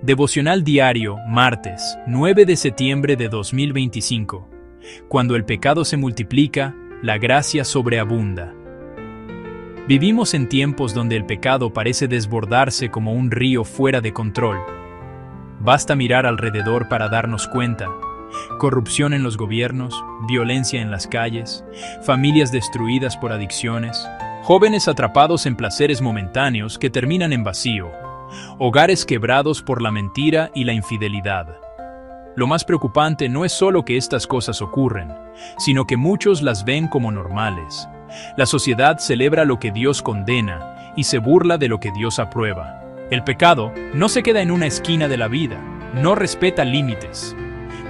Devocional diario, martes, 9 de septiembre de 2025. Cuando el pecado se multiplica, la gracia sobreabunda. Vivimos en tiempos donde el pecado parece desbordarse como un río fuera de control. Basta mirar alrededor para darnos cuenta. Corrupción en los gobiernos, violencia en las calles, familias destruidas por adicciones, jóvenes atrapados en placeres momentáneos que terminan en vacío, hogares quebrados por la mentira y la infidelidad. Lo más preocupante no es solo que estas cosas ocurren, sino que muchos las ven como normales. La sociedad celebra lo que Dios condena y se burla de lo que Dios aprueba. El pecado no se queda en una esquina de la vida, no respeta límites.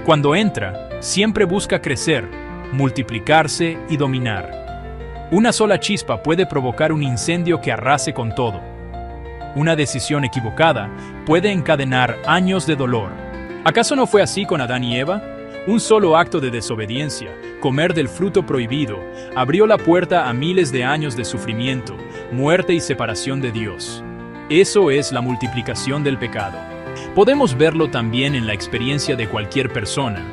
Cuando entra, siempre busca crecer, multiplicarse y dominar. Una sola chispa puede provocar un incendio que arrase con todo. Una decisión equivocada puede encadenar años de dolor. ¿Acaso no fue así con Adán y Eva? Un solo acto de desobediencia, comer del fruto prohibido, abrió la puerta a miles de años de sufrimiento, muerte y separación de Dios. Eso es la multiplicación del pecado. Podemos verlo también en la experiencia de cualquier persona.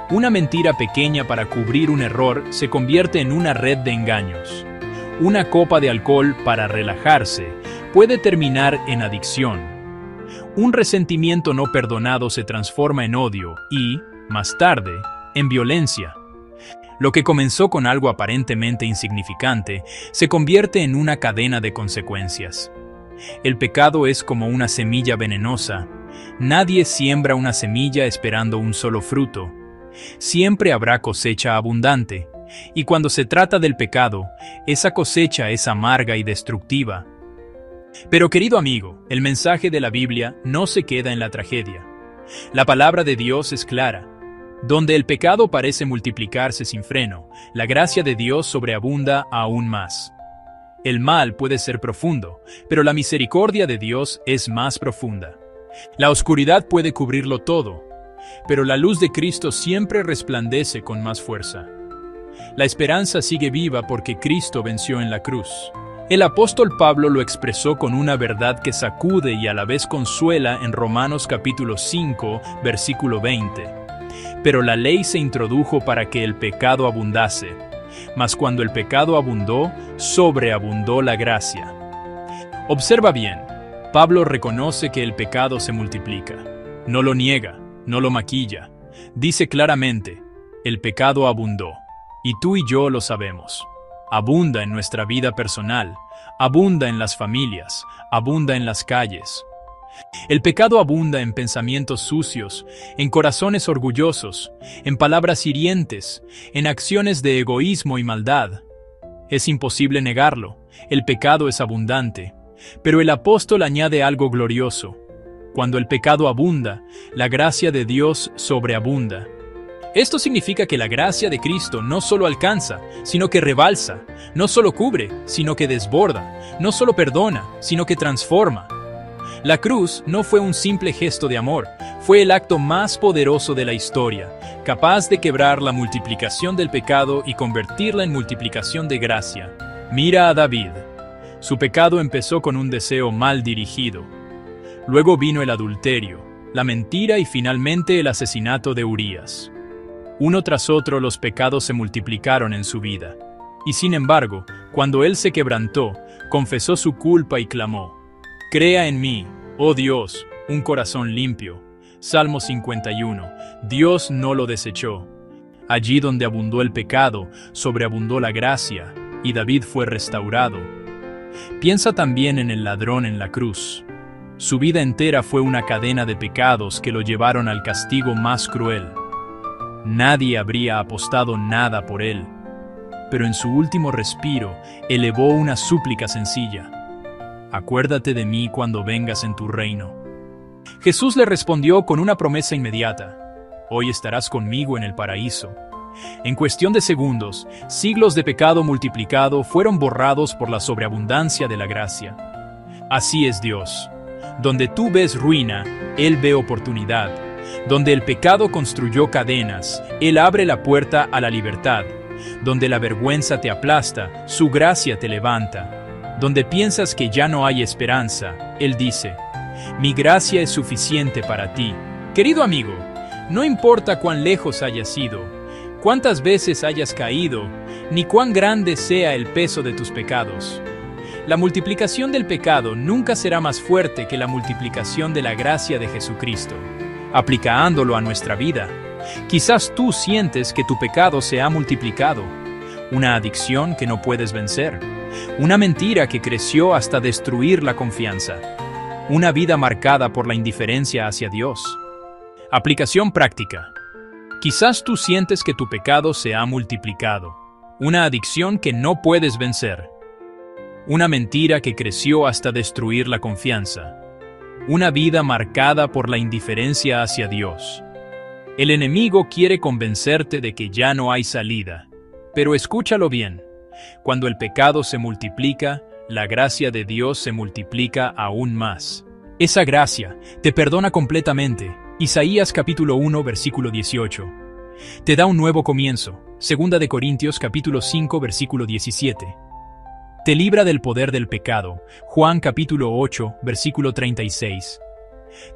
Una mentira pequeña para cubrir un error se convierte en una red de engaños. Una copa de alcohol para relajarse puede terminar en adicción. Un resentimiento no perdonado se transforma en odio y, más tarde, en violencia. Lo que comenzó con algo aparentemente insignificante se convierte en una cadena de consecuencias. El pecado es como una semilla venenosa. Nadie siembra una semilla esperando un solo fruto. Siempre habrá cosecha abundante, y cuando se trata del pecado, esa cosecha es amarga y destructiva. Pero querido amigo, el mensaje de la Biblia no se queda en la tragedia. La palabra de Dios es clara. Donde el pecado parece multiplicarse sin freno, la gracia de Dios sobreabunda aún más. El mal puede ser profundo, pero la misericordia de Dios es más profunda. La oscuridad puede cubrirlo todo, pero la luz de Cristo siempre resplandece con más fuerza. La esperanza sigue viva porque Cristo venció en la cruz. El apóstol Pablo lo expresó con una verdad que sacude y a la vez consuela en Romanos capítulo 5, versículo 20. Pero la ley se introdujo para que el pecado abundase, mas cuando el pecado abundó, sobreabundó la gracia. Observa bien, Pablo reconoce que el pecado se multiplica. No lo niega, no lo maquilla. Dice claramente, el pecado abundó, y tú y yo lo sabemos. Abunda en nuestra vida personal, abunda en las familias, abunda en las calles. El pecado abunda en pensamientos sucios, en corazones orgullosos, en palabras hirientes, en acciones de egoísmo y maldad. Es imposible negarlo, el pecado es abundante. Pero el apóstol añade algo glorioso. Cuando el pecado abunda, la gracia de Dios sobreabunda. Esto significa que la gracia de Cristo no solo alcanza, sino que rebalsa, no solo cubre, sino que desborda, no solo perdona, sino que transforma. La cruz no fue un simple gesto de amor, fue el acto más poderoso de la historia, capaz de quebrar la multiplicación del pecado y convertirla en multiplicación de gracia. Mira a David. Su pecado empezó con un deseo mal dirigido. Luego vino el adulterio, la mentira y finalmente el asesinato de Urías. Uno tras otro los pecados se multiplicaron en su vida. Y sin embargo, cuando él se quebrantó, confesó su culpa y clamó: «Crea en mí, oh Dios, un corazón limpio». Salmo 51. Dios no lo desechó. Allí donde abundó el pecado, sobreabundó la gracia, y David fue restaurado. Piensa también en el ladrón en la cruz. Su vida entera fue una cadena de pecados que lo llevaron al castigo más cruel. Nadie habría apostado nada por él, pero en su último respiro elevó una súplica sencilla: «Acuérdate de mí cuando vengas en tu reino». Jesús le respondió con una promesa inmediata: «Hoy estarás conmigo en el paraíso». En cuestión de segundos, siglos de pecado multiplicado fueron borrados por la sobreabundancia de la gracia. Así es Dios. Donde tú ves ruina, Él ve oportunidad. Donde el pecado construyó cadenas, Él abre la puerta a la libertad. Donde la vergüenza te aplasta, su gracia te levanta. Donde piensas que ya no hay esperanza, Él dice: Mi gracia es suficiente para ti. Querido amigo, no importa cuán lejos hayas ido, cuántas veces hayas caído, ni cuán grande sea el peso de tus pecados. La multiplicación del pecado nunca será más fuerte que la multiplicación de la gracia de Jesucristo. Aplicándolo a nuestra vida, quizás tú sientes que tu pecado se ha multiplicado, una adicción que no puedes vencer, una mentira que creció hasta destruir la confianza, una vida marcada por la indiferencia hacia Dios. Aplicación práctica. Quizás tú sientes que tu pecado se ha multiplicado, una adicción que no puedes vencer, una mentira que creció hasta destruir la confianza, una vida marcada por la indiferencia hacia Dios. El enemigo quiere convencerte de que ya no hay salida, pero escúchalo bien. Cuando el pecado se multiplica, la gracia de Dios se multiplica aún más. Esa gracia te perdona completamente. Isaías capítulo 1, versículo 18. Te da un nuevo comienzo. 2 Corintios capítulo 5, versículo 17. Te libra del poder del pecado. Juan capítulo 8, versículo 36.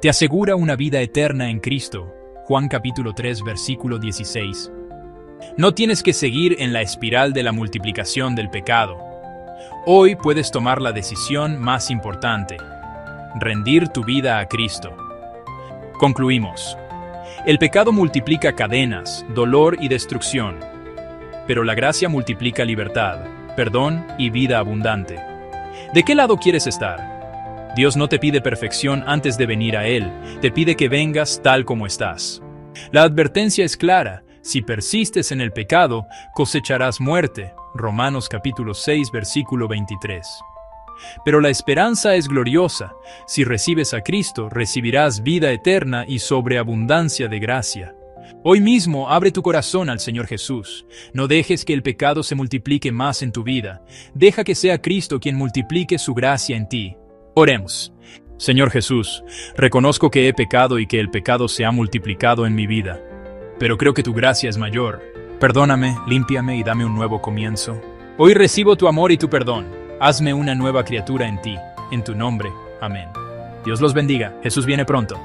Te asegura una vida eterna en Cristo. Juan capítulo 3, versículo 16. No tienes que seguir en la espiral de la multiplicación del pecado. Hoy puedes tomar la decisión más importante: rendir tu vida a Cristo. Concluimos. El pecado multiplica cadenas, dolor y destrucción, pero la gracia multiplica libertad, perdón y vida abundante. ¿De qué lado quieres estar? Dios no te pide perfección antes de venir a Él, te pide que vengas tal como estás. La advertencia es clara: si persistes en el pecado, cosecharás muerte. Romanos capítulo 6, versículo 23. Pero la esperanza es gloriosa. Si recibes a Cristo, recibirás vida eterna y sobreabundancia de gracia. Hoy mismo abre tu corazón al Señor Jesús. No dejes que el pecado se multiplique más en tu vida. Deja que sea Cristo quien multiplique su gracia en ti. Oremos. Señor Jesús, reconozco que he pecado y que el pecado se ha multiplicado en mi vida. Pero creo que tu gracia es mayor. Perdóname, límpiame y dame un nuevo comienzo. Hoy recibo tu amor y tu perdón. Hazme una nueva criatura en ti. En tu nombre. Amén. Dios los bendiga. Jesús viene pronto.